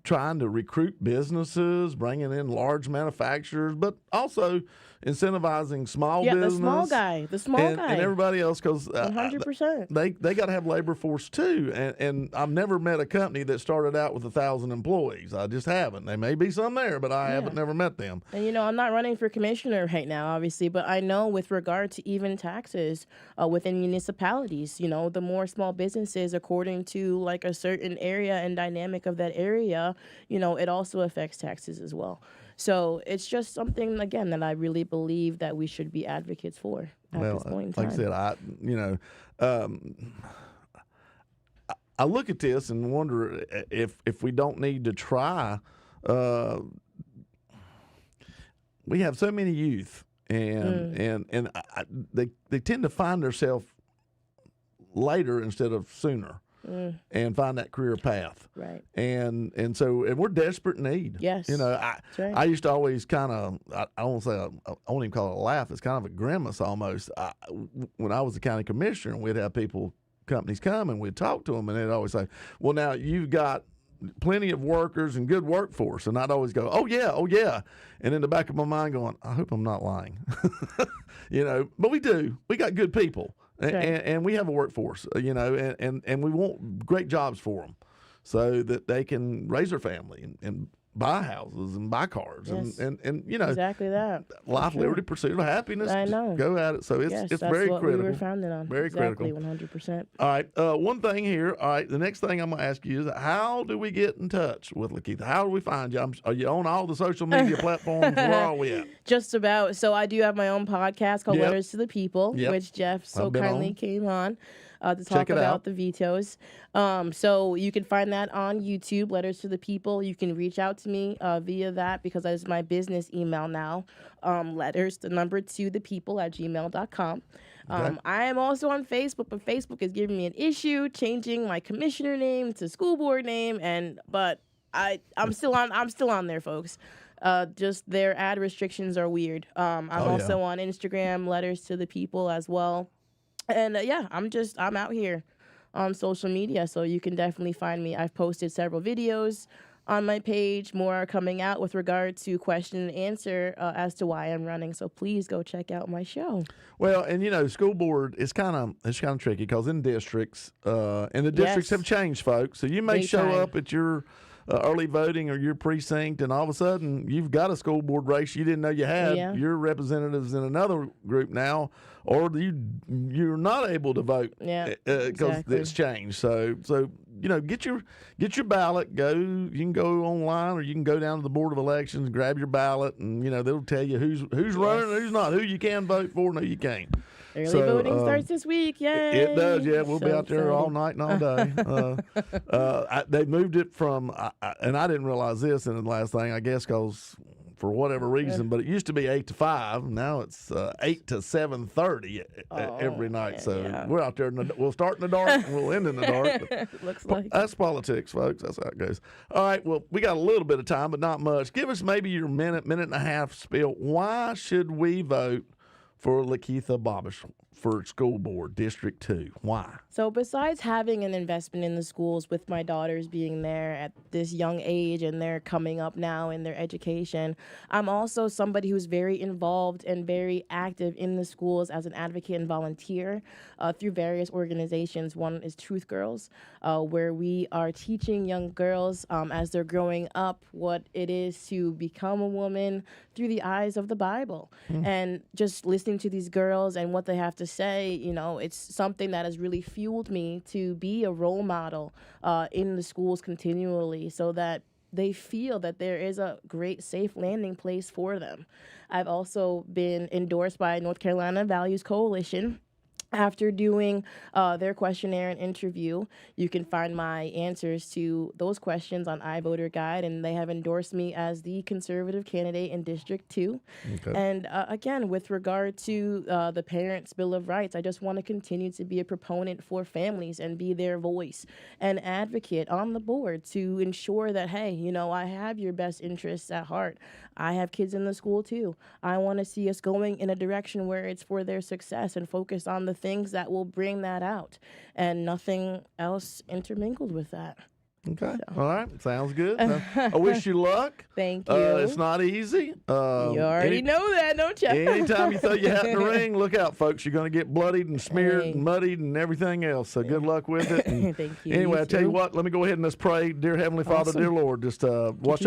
trying to recruit businesses, bringing in large manufacturers, but also incentivizing small Yeah, business. the small guy. And everybody else, because 100%. they got to have labor force too. And I've never met a company that started out with 1,000 employees. I just haven't. There may be some there, but I haven't never met them. And I'm not running for commissioner right now, obviously, but I know with regard to even taxes within municipalities, the more small businesses, according to like a certain area and dynamic of that area, it also affects taxes as well. So it's just something, again, that I really believe that we should be advocates for at this point in time. Like I said, I look at this and wonder if we don't need to try. We have so many youth, and they tend to find themselves later instead of sooner. And find that career path, right? And we're desperate need. Yes, I used to always kind of I won't even call it a laugh. It's kind of a grimace almost. When I was the county commissioner, and we'd have companies come and we'd talk to them, and they'd always say, "Well, now you've got plenty of workers and good workforce," and I'd always go, "Oh yeah," and in the back of my mind, going, "I hope I'm not lying," But we do. We got good people. And we have a workforce, and we want great jobs for them so that they can raise their family and buy houses and buy cars and exactly that. Life, liberty, pursuit of happiness. I know. Go at it. So it's that's very what critical. We were founded on. Very exactly, critical. 100%. All right. One thing here. All right. The next thing I'm going to ask you is, how do we get in touch with Lakeitha? How do we find you? Are you on all the social media platforms? Where are we at? Just about. So I do have my own podcast called Letters to the People, which Jeff so kindly came on to talk about the vetoes. So you can find that on YouTube, Letters to the People. You can reach out to me via that, because that is my business email now. Letters, the number 2, the people at gmail.com. I am also on Facebook, but Facebook is giving me an issue changing my commissioner name to school board name, but I'm still on there, folks. Just their ad restrictions are weird. I'm also on Instagram, Letters to the People as well. And I'm out here on social media, so you can definitely find me. I've posted several videos on my page. More are coming out with regard to question and answer as to why I'm running. So please go check out my show. Well, and school board is kind of tricky, because in districts, and the districts have changed, folks. So you may show up at your early voting or your precinct, and all of a sudden you've got a school board race you didn't know you had. Your representatives in another group now, or you're not able to vote because it's changed. So get your ballot. You can go online, or you can go down to the Board of Elections and grab your ballot, and they'll tell you who's running and who's not, who you can vote for and who you can't. Early voting starts this week. Yay! It does, yeah. We'll be out there all night and all day. They moved it from, and I didn't realize this in the last thing, I guess, because for whatever reason, but it used to be 8 to 5. Now it's 8 to 7:30 every night. So we're out there. We'll start in the dark and we'll end in the dark. Looks like that's politics, folks. That's how it goes. All right. Well, we got a little bit of time, but not much. Give us maybe your minute and a half spiel. Why should we vote for Lakeitha Bobish for school board, District 2? Why? So besides having an investment in the schools, with my daughters being there at this young age and they're coming up now in their education, I'm also somebody who's very involved and very active in the schools as an advocate and volunteer through various organizations. One is Truth Girls, where we are teaching young girls as they're growing up what it is to become a woman through the eyes of the Bible. And just listening to these girls and what they have to say, it's something that has really fueled me to be a role model in the schools continually, so that they feel that there is a great safe landing place for them. I've also been endorsed by North Carolina Values Coalition. After doing their questionnaire and interview, you can find my answers to those questions on iVoter Guide, and they have endorsed me as the conservative candidate in District 2. Okay. And again, with regard to the Parents' Bill of Rights, I just want to continue to be a proponent for families and be their voice and advocate on the board to ensure that, hey, I have your best interests at heart. I have kids in the school too. I want to see us going in a direction where it's for their success and focus on the things that will bring that out, and nothing else intermingled with that. Okay. All right. Sounds good. I wish you luck. Thank you. It's not easy. You already know that, don't you? Anytime you throw your hat in the ring, look out, folks. You're going to get bloodied and smeared and muddied and everything else. So good luck with it. And Thank you. anyway, You I tell you too. what, let me go ahead and let's pray. Dear Heavenly Father, Awesome. dear Lord, just watch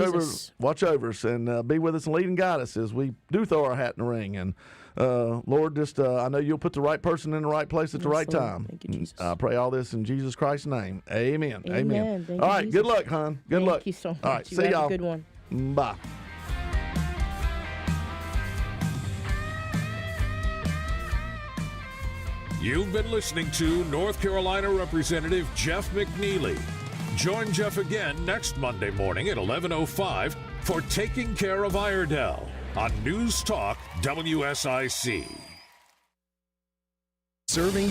over us and be with us and lead and guide us as we do throw our hat in the ring. And Lord, just I know you'll put the right person in the right place at the right Lord. time. Thank you, Jesus. I pray all this in Jesus Christ's name. Amen. Amen. Thank All you, right. Jesus. Good luck, hon. Good luck. Thank you so much. All right. You See have y'all. a good one. Bye. You've been listening to North Carolina Representative Jeff McNeely. Join Jeff again next Monday morning at 11:05 for Taking Care of Iredell on News Talk WSIC. Serving